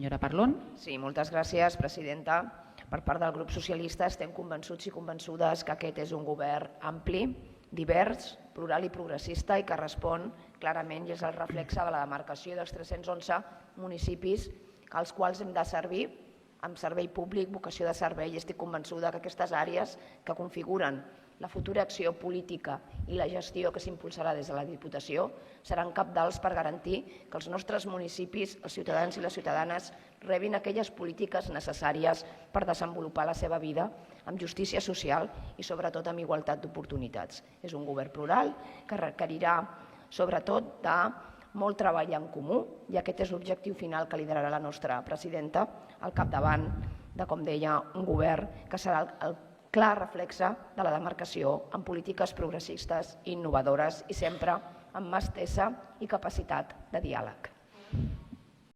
Senyora Parlon. Sí, moltes gràcies, presidenta. Per part del grup socialista estem convençuts i convençudes que aquest és un govern ampli, divers, plural i progressista i que respon clarament i és el reflexe de la demarcació dels 311 municipis als quals hem de servir amb servei públic, vocació de servei, i estic convençuda que aquestes àrees que configuren la futura acció política i la gestió que s'impulsarà des de la Diputació seran cabdals per garantir que els nostres municipis, els ciutadans i les ciutadanes, rebin aquelles polítiques necessàries per desenvolupar la seva vida amb justícia social i sobretot amb igualtat d'oportunitats. És un govern plural que requerirà sobretot de molt treball en comú i aquest és l'objectiu final que liderarà la nostra presidenta al capdavant de, com deia, un govern que serà el clar reflexe de la demarcació amb polítiques progressistes i innovadores i sempre amb mà estesa i capacitat de diàleg.